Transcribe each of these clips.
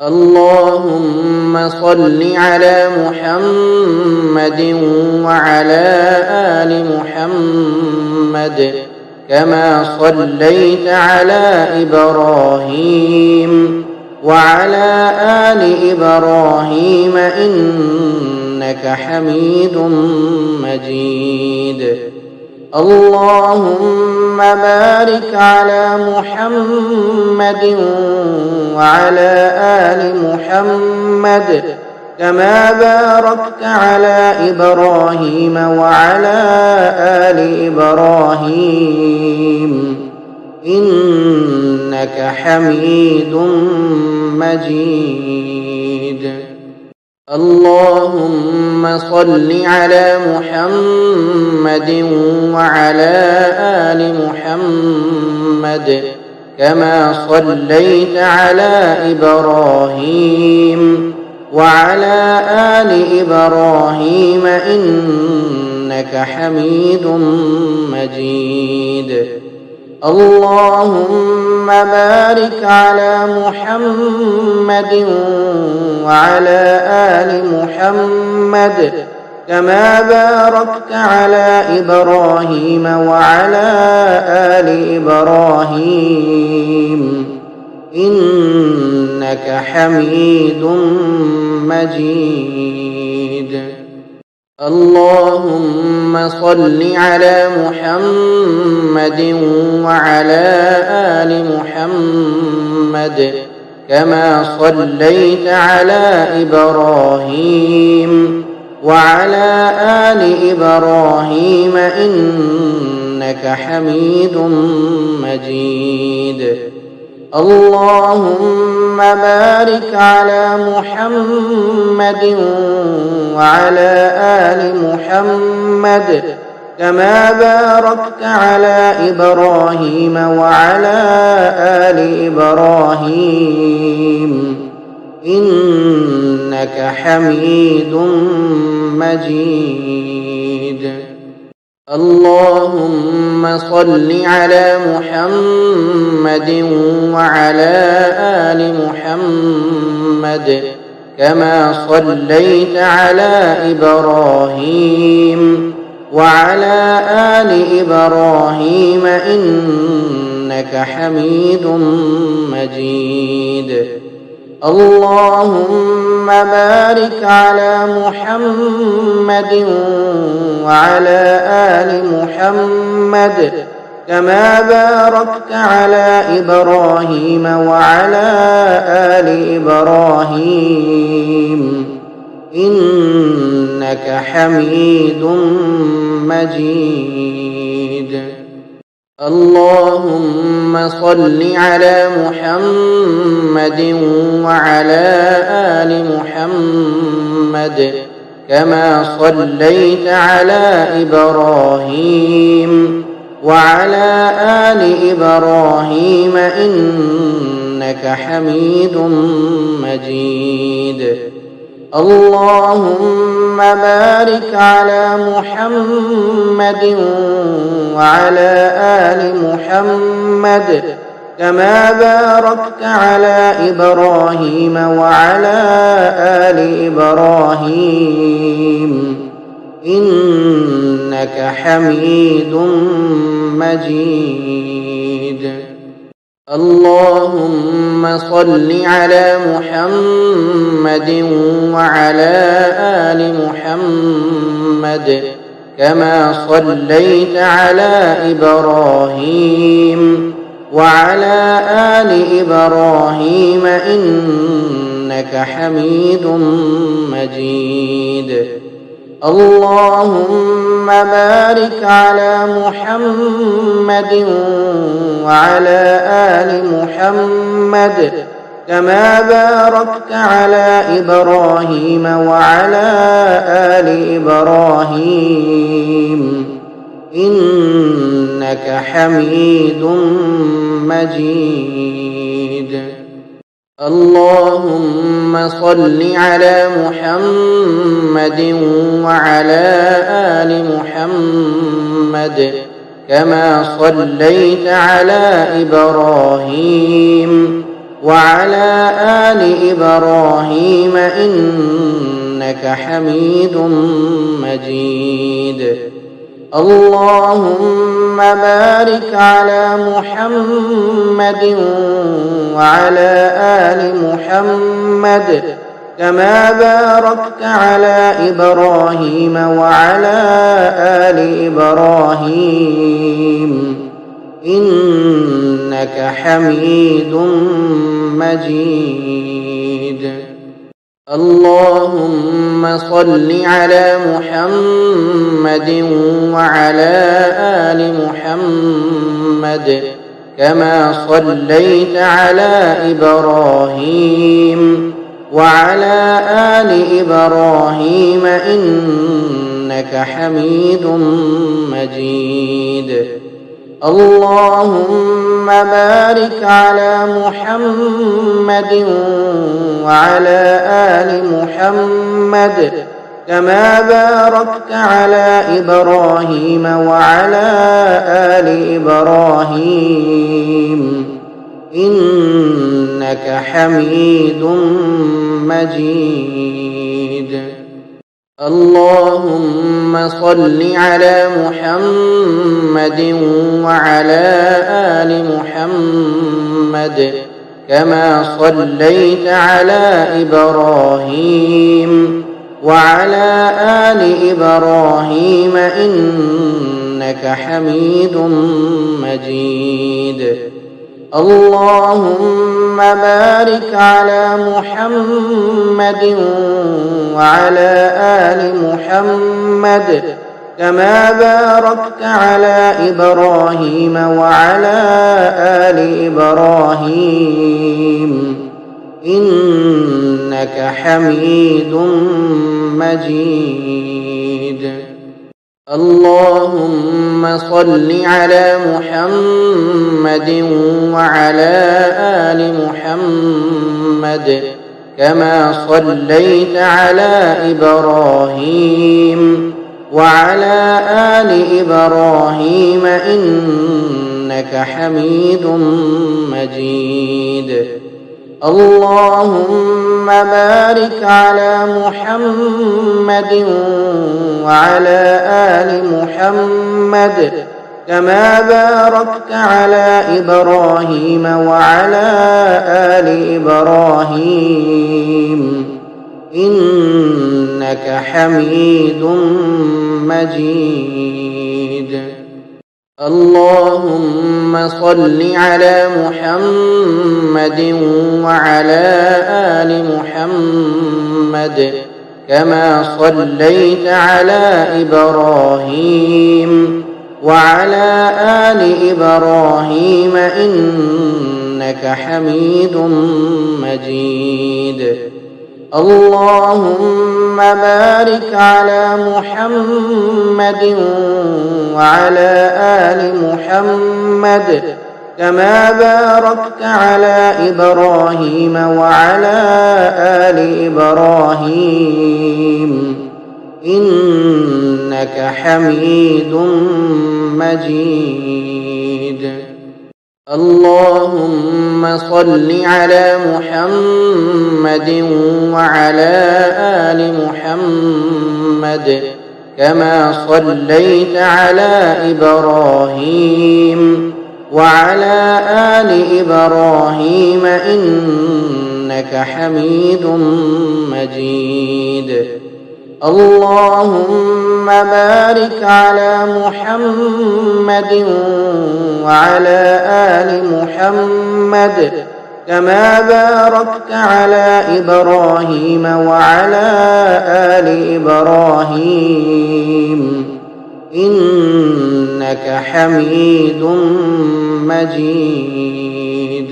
اللهم صل على محمد وعلى آل محمد كما صليت على إبراهيم وعلى آل إبراهيم إنك حميد مجيد. اللهم بارك على محمد وعلى آل محمد كما باركت على إبراهيم وعلى آل إبراهيم إنك حميد مجيد. اللهم صل على محمد وعلى آل محمد كما صليت على إبراهيم وعلى آل إبراهيم إنك حميد مجيد. اللهم بارك على محمد وعلى آل محمد كما باركت على إبراهيم وعلى آل إبراهيم إنك حميد مجيد. اللهم صل على محمد وعلى آل محمد كما صليت على إبراهيم وعلى آل إبراهيم إنك حميد مجيد. اللهم بارك على محمد وعلى آل محمد كما باركت على إبراهيم وعلى آل إبراهيم إنك حميد مجيد. اللهم صل على محمد وعلى آل محمد كما صليت على إبراهيم وعلى آل إبراهيم إنك حميد مجيد. اللهم بارك على محمد وعلى آل محمد كما باركت على إبراهيم وعلى آل إبراهيم إنك حميد مجيد. اللهم صل على محمد وعلى آل محمد كما صليت على إبراهيم وعلى آل إبراهيم إنك حميد مجيد. اللهم بارك على محمد وعلى آل محمد كما باركت على إبراهيم وعلى آل إبراهيم إنك حميد مجيد. اللهم صل على محمد وعلى آل محمد كما صليت على إبراهيم وعلى آل إبراهيم إنك حميد مجيد. اللهم بارك على محمد وعلى آل محمد كما باركت على إبراهيم وعلى آل إبراهيم إنك حميد مجيد. اللهم صل على محمد وعلى آل محمد كما صليت على إبراهيم وعلى آل إبراهيم إنك حميد مجيد. اللهم بارك على محمد وعلى آل محمد كما باركت على إبراهيم وعلى آل إبراهيم إنك حميد مجيد. اللهم صل على محمد وعلى آل محمد كما صليت على إبراهيم وعلى آل إبراهيم إنك حميد مجيد. اللهم بارك على محمد وعلى آل محمد كما باركت على إبراهيم وعلى آل إبراهيم إنك حميد مجيد. اللهم صل على محمد وعلى آل محمد كما صليت على إبراهيم وعلى آل إبراهيم إنك حميد مجيد. اللهم بارك على محمد وعلى آل محمد كما باركت على إبراهيم وعلى آل إبراهيم إنك حميد مجيد. اللهم صل على محمد وعلى آل محمد كما صليت على إبراهيم وعلى آل إبراهيم إنك حميد مجيد. اللهم بارك على محمد وعلى آل محمد كما باركت على إبراهيم وعلى آل إبراهيم إنك حميد مجيد. اللهم صل على محمد وعلى آل محمد كما صليت على إبراهيم وعلى آل إبراهيم إنك حميد مجيد. اللهم بارك على محمد وعلى آل محمد كما باركت على إبراهيم وعلى آل إبراهيم إنك حميد مجيد. اللهم صل على محمد وعلى آل محمد كما صليت على إبراهيم وعلى آل إبراهيم إنك حميد مجيد. اللهم صل على محمد وعلى آل محمد كما صليت على إبراهيم وعلى آل إبراهيم إنك حميد مجيد. اللهم صل على محمد وعلى آل محمد كما صليت على إبراهيم وعلى آل إبراهيم إنك حميد مجيد. اللهم بارك على محمد وعلى آل محمد كما باركت على إبراهيم وعلى آل إبراهيم إنك حميد مجيد.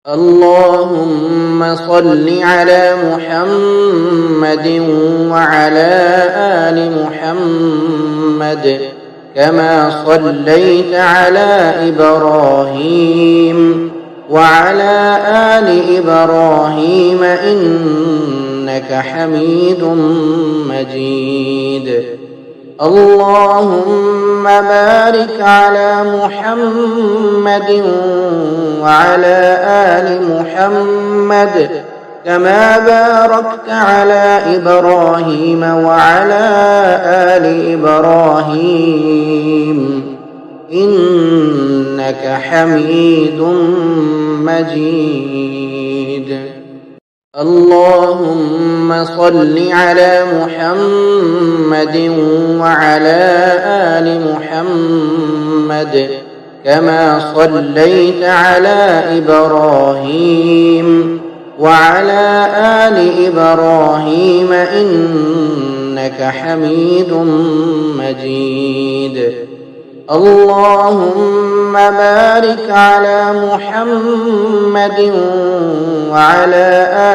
اللهم صل على محمد وعلى آل محمد كما صليت على إبراهيم وعلى آل إبراهيم إنك حميد مجيد. اللهم بارك على محمد وعلى آل محمد كما باركت على إبراهيم وعلى آل إبراهيم إنك حميد مجيد. اللهم صل على محمد وعلى آل محمد كما صليت على إبراهيم وعلى آل إبراهيم إنك حميد مجيد. اللهم بارك على محمد وعلى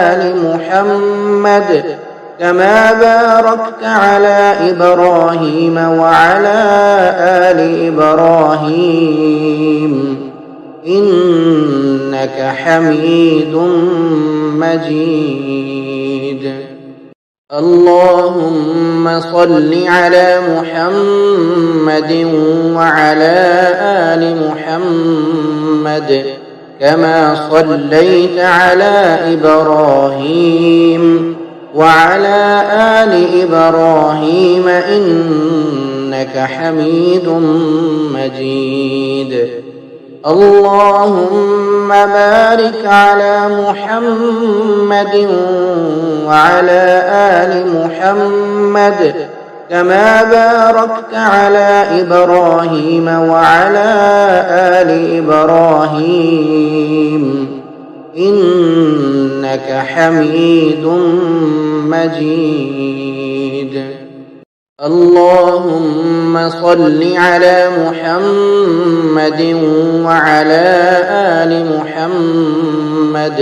آل محمد كما باركت على إبراهيم وعلى آل إبراهيم إنك حميد مجيد. اللهم صل على محمد وعلى آل محمد كما صليت على إبراهيم وعلى آل إبراهيم إنك حميد مجيد. اللهم بارك على محمد وعلى آل محمد كما باركت على إبراهيم وعلى آل إبراهيم إنك حميد مجيد. اللهم صل على محمد وعلى آل محمد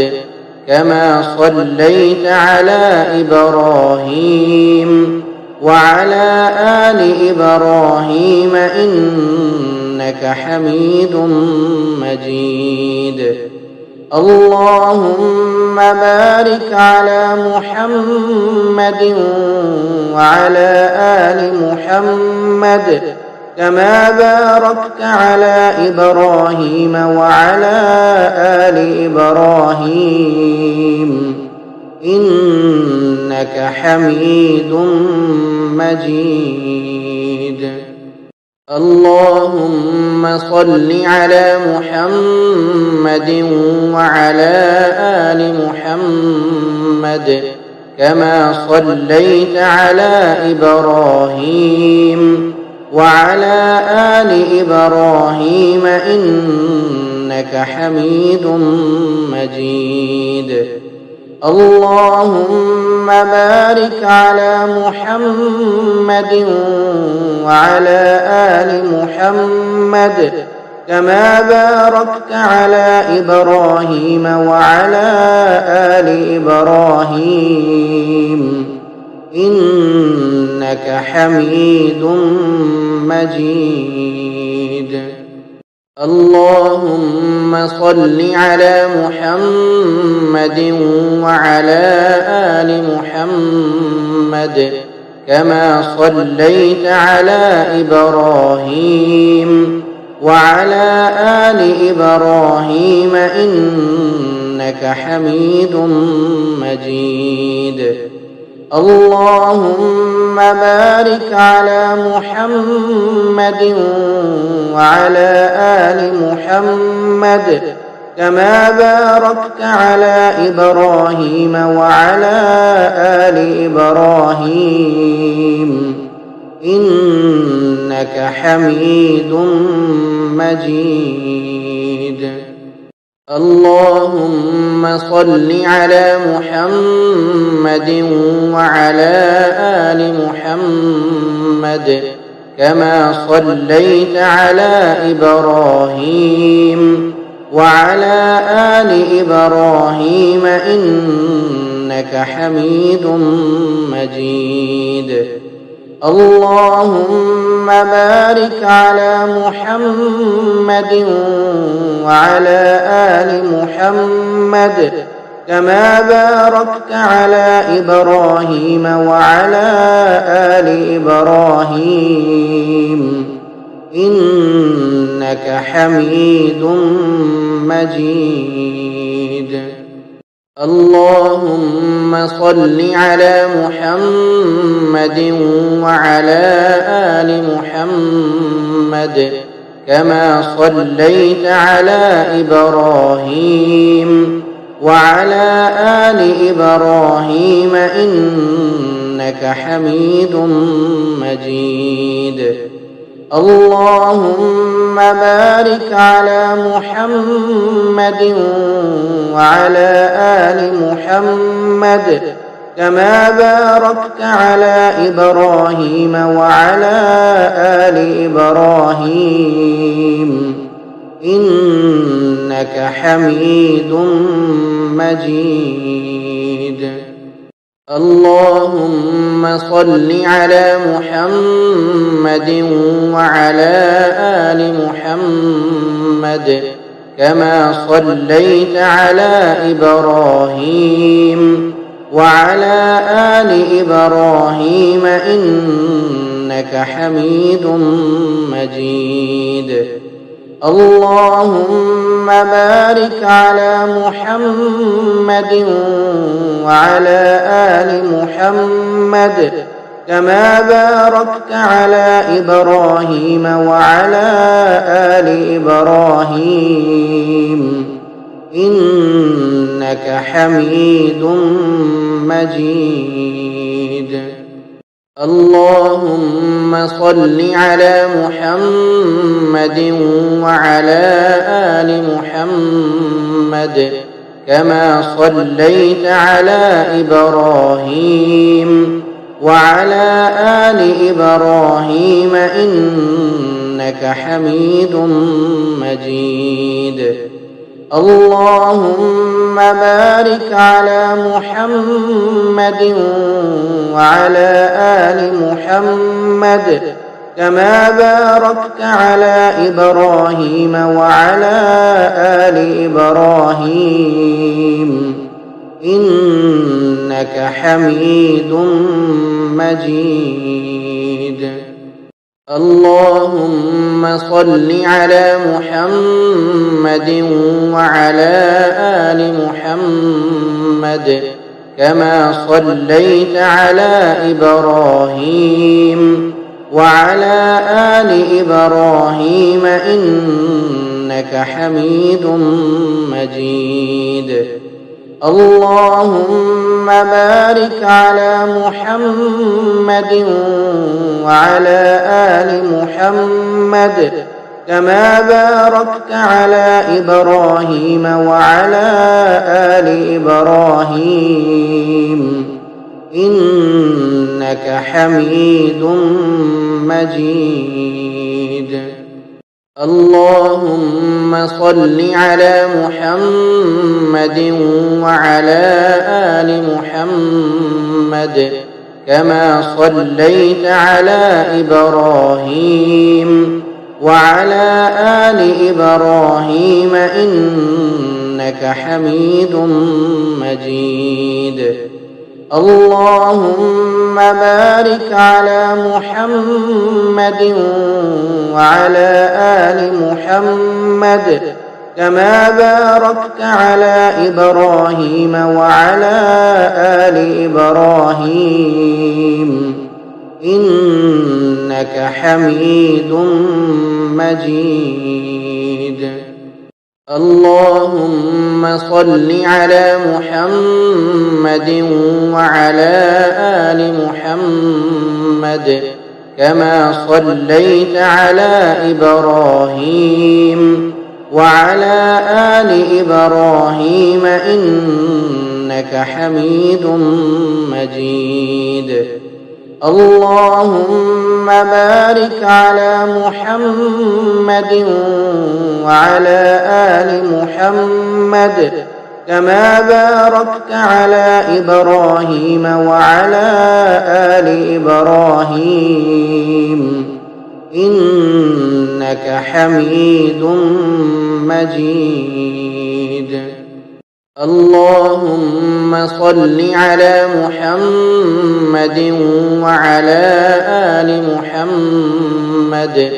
كما صليت على إبراهيم وعلى آل إبراهيم إنك حميد مجيد. اللهم بارك على محمد وعلى آل محمد كما باركت على إبراهيم وعلى آل إبراهيم إنك حميد مجيد. اللهم صل على محمد وعلى آل محمد كما صليت على إبراهيم وعلى آل إبراهيم إنك حميد مجيد. اللهم بارك على محمد وعلى آل محمد كما باركت على إبراهيم وعلى آل إبراهيم إنك حميد مجيد. اللهم صل على محمد وعلى آل محمد كما صليت على إبراهيم وعلى آل إبراهيم إنك حميد مجيد. اللهم بارك على محمد وعلى آل محمد كما باركت على إبراهيم وعلى آل إبراهيم إنك حميد مجيد. اللهم صل على محمد وعلى آل محمد كما صليت على إبراهيم وعلى آل إبراهيم إنك حميد مجيد. اللهم بارك على محمد وعلى آل محمد كما باركت على إبراهيم وعلى آل إبراهيم إنك حميد مجيد. اللهم صل على محمد وعلى آل محمد كما صليت على إبراهيم وعلى آل إبراهيم إنك حميد مجيد. اللهم بارك على محمد وعلى آل محمد كما باركت على إبراهيم وعلى آل إبراهيم إنك حميد مجيد. اللهم صل على محمد وعلى آل محمد كما صليت على إبراهيم وعلى آل إبراهيم إنك حميد مجيد. اللهم بارك على محمد وعلى آل محمد كما باركت على إبراهيم وعلى آل إبراهيم إنك حميد مجيد. اللهم صل على محمد وعلى آل محمد كما صليت على إبراهيم وعلى آل إبراهيم إنك حميد مجيد. اللهم بارك على محمد وعلى آل محمد كما باركت على إبراهيم وعلى آل إبراهيم إنك حميد مجيد. اللهم صل على محمد وعلى آل محمد كما صليت على إبراهيم وعلى آل إبراهيم إنك حميد مجيد. اللهم بارك على محمد وعلى آل محمد كما باركت على إبراهيم وعلى آل إبراهيم إنك حميد مجيد. اللهم صل على محمد وعلى آل محمد كما صليت على إبراهيم وعلى آل إبراهيم إنك حميد مجيد. اللهم بارك على محمد وعلى آل محمد كما باركت على إبراهيم وعلى آل إبراهيم إنك حميد مجيد. اللهم صل على محمد وعلى آل محمد كما صليت على إبراهيم وعلى آل إبراهيم إنك حميد مجيد. اللهم بارك على محمد وعلى آل محمد كما باركت على إبراهيم وعلى آل إبراهيم إنك حميد مجيد. اللهم صل على محمد وعلى آل محمد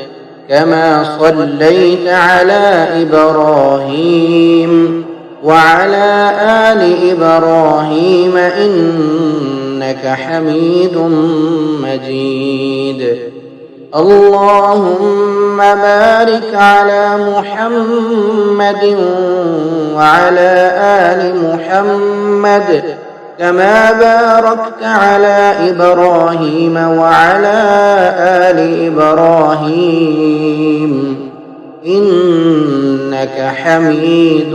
كما صليت على إبراهيم وعلى آل إبراهيم إنك حميد مجيد. اللهم بارك على محمد وعلى آل محمد كما باركت على إبراهيم وعلى آل إبراهيم إنك حميد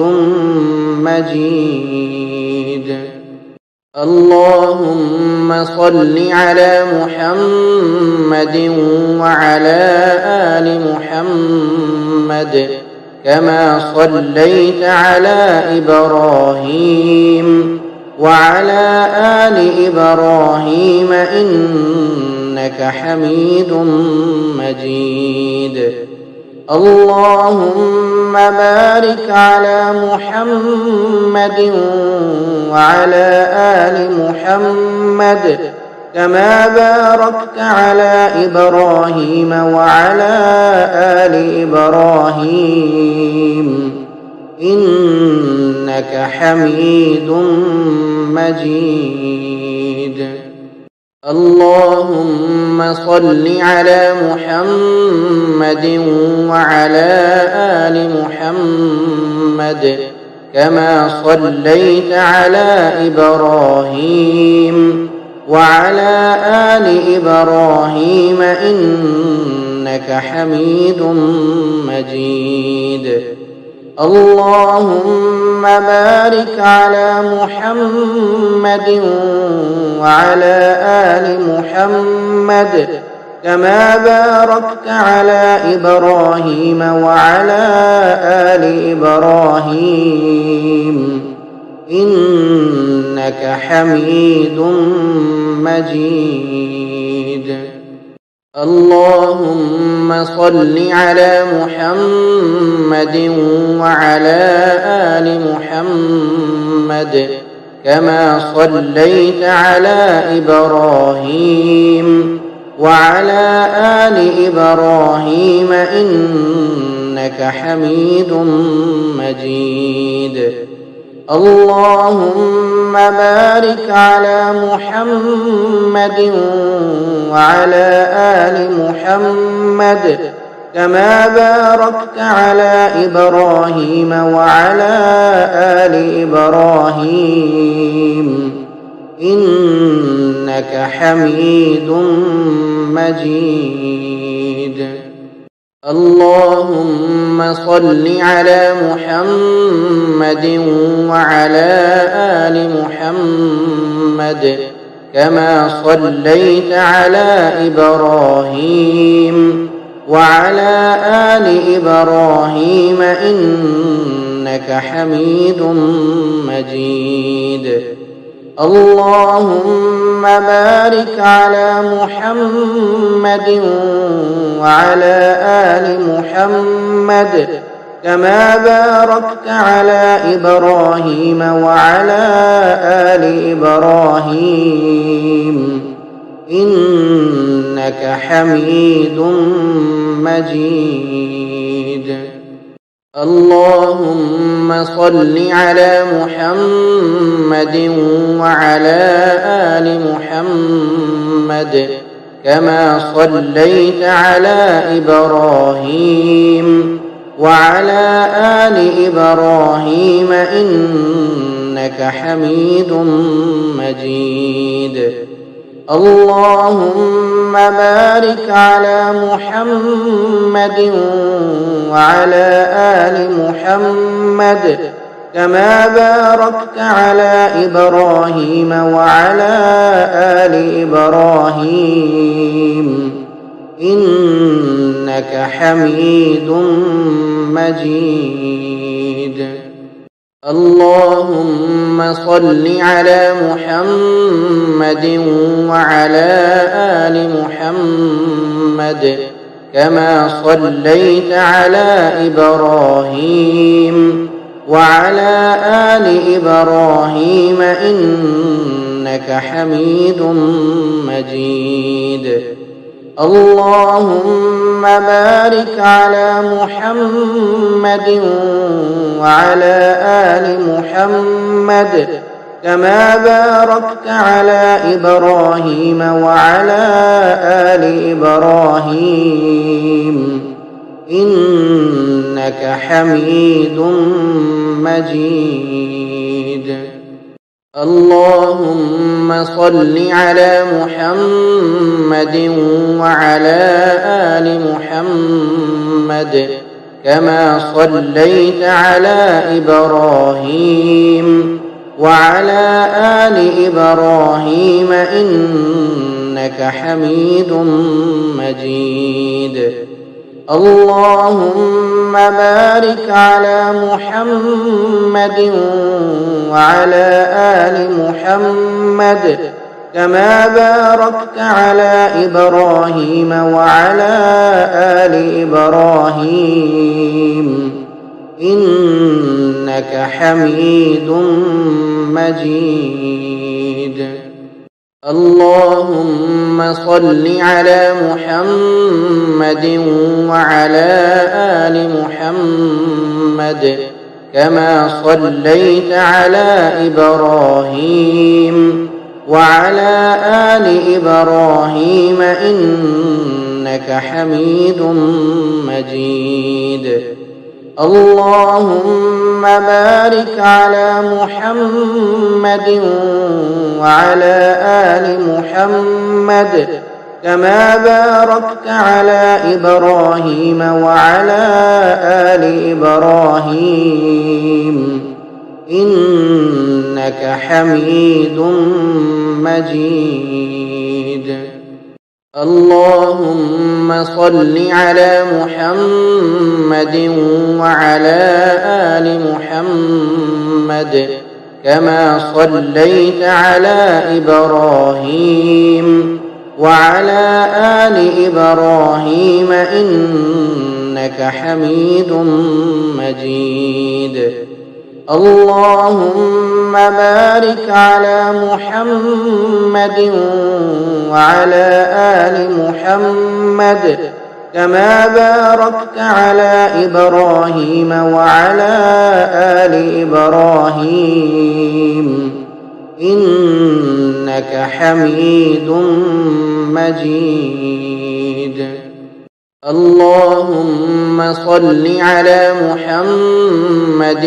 مجيد. اللهم صل على محمد وعلى آل محمد كما صليت على إبراهيم وعلى آل إبراهيم إنك حميد مجيد. اللهم بارك على محمد وعلى آل محمد كما باركت على إبراهيم وعلى آل إبراهيم إنك حميد مجيد. اللهم صل على محمد وعلى آل محمد كما صليت على إبراهيم وعلى آل إبراهيم إنك حميد مجيد. اللهم بارك على محمد وعلى آل محمد كما باركت على إبراهيم وعلى آل إبراهيم إنك حميد مجيد. اللهم صل على محمد وعلى آل محمد كما صليت على إبراهيم وعلى آل إبراهيم إنك حميد مجيد. اللهم بارك على محمد وعلى آل محمد كما باركت على إبراهيم وعلى آل إبراهيم إنك حميد مجيد. اللهم صل على محمد وعلى آل محمد كما صليت على إبراهيم وعلى آل إبراهيم إنك حميد مجيد. اللهم بارك على محمد وعلى آل محمد كما باركت على إبراهيم وعلى آل إبراهيم إنك حميد مجيد. اللهم صل على محمد وعلى آل محمد كما صليت على إبراهيم وعلى آل إبراهيم إنك حميد مجيد. اللهم بارك على محمد وعلى آل محمد كما باركت على إبراهيم وعلى آل إبراهيم إنك حميد مجيد. اللهم صل على محمد وعلى آل محمد كما صليت على إبراهيم وعلى آل إبراهيم إنك حميد مجيد. اللهم بارك على محمد وعلى آل محمد كما باركت على إبراهيم وعلى آل إبراهيم إنك حميد مجيد. اللهم صل على محمد وعلى آل محمد كما صليت على إبراهيم وعلى آل إبراهيم إنك حميد مجيد. اللهم بارك على محمد وعلى آل محمد كما باركت على إبراهيم وعلى آل إبراهيم إنك حميد مجيد. اللهم صل على محمد وعلى آل محمد كما صليت على إبراهيم وعلى آل إبراهيم إنك حميد مجيد. اللهم بارك على محمد وعلى آل محمد كما باركت على إبراهيم وعلى آل إبراهيم إنك حميد مجيد. اللهم صل على محمد وعلى آل محمد كما صليت على إبراهيم وعلى آل إبراهيم إنك حميد مجيد. اللهم بارك على محمد وعلى آل محمد كما باركت على إبراهيم وعلى آل إبراهيم إنك حميد مجيد. اللهم صل على محمد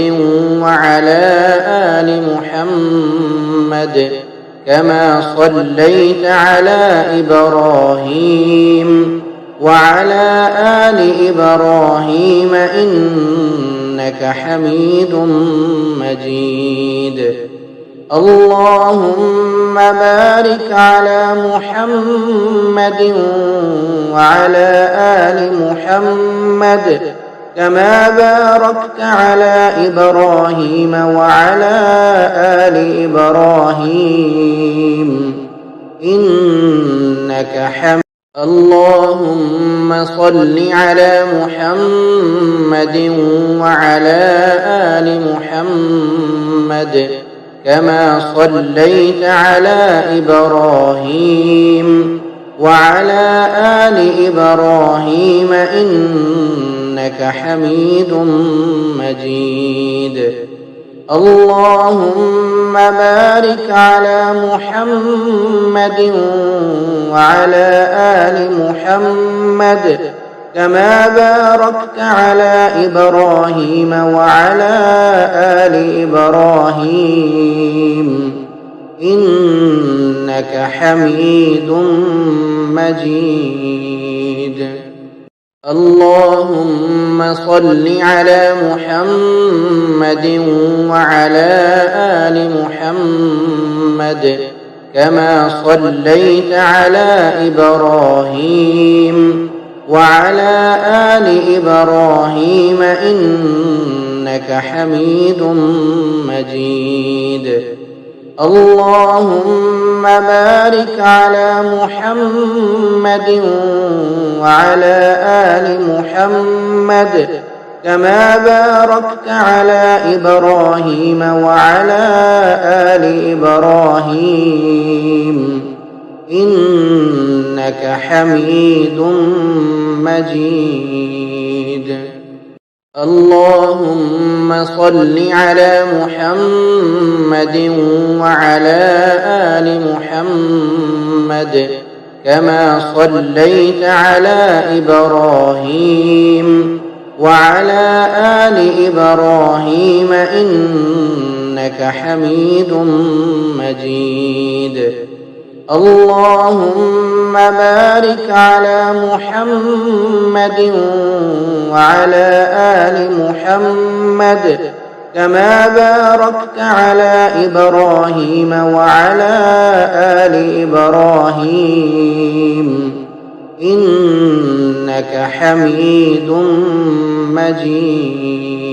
وعلى آل محمد كما صليت على إبراهيم وعلى آل إبراهيم إنك حميد مجيد. اللهم بارك على محمد وعلى آل محمد كما باركت على إبراهيم وعلى آل إبراهيم إنك حميد. اللهم صل على محمد وعلى آل محمد كما صليت على إبراهيم وعلى آل إبراهيم إنك حميد مجيد. اللهم بارك على محمد وعلى آل محمد كما باركت على إبراهيم وعلى آل إبراهيم إنك حميد مجيد. اللهم صل على محمد وعلى آل محمد كما صليت على إبراهيم وعلى آل إبراهيم إنك حميد مجيد. اللهم بارك على محمد وعلى آل محمد كما باركت على إبراهيم وعلى آل إبراهيم إنك حميد مجيد. اللهم صل على محمد وعلى آل محمد كما صليت على إبراهيم وعلى آل إبراهيم إنك حميد مجيد. اللهم بارك على محمد وعلى آل محمد كما باركت على إبراهيم وعلى آل إبراهيم إنك حميد مجيد.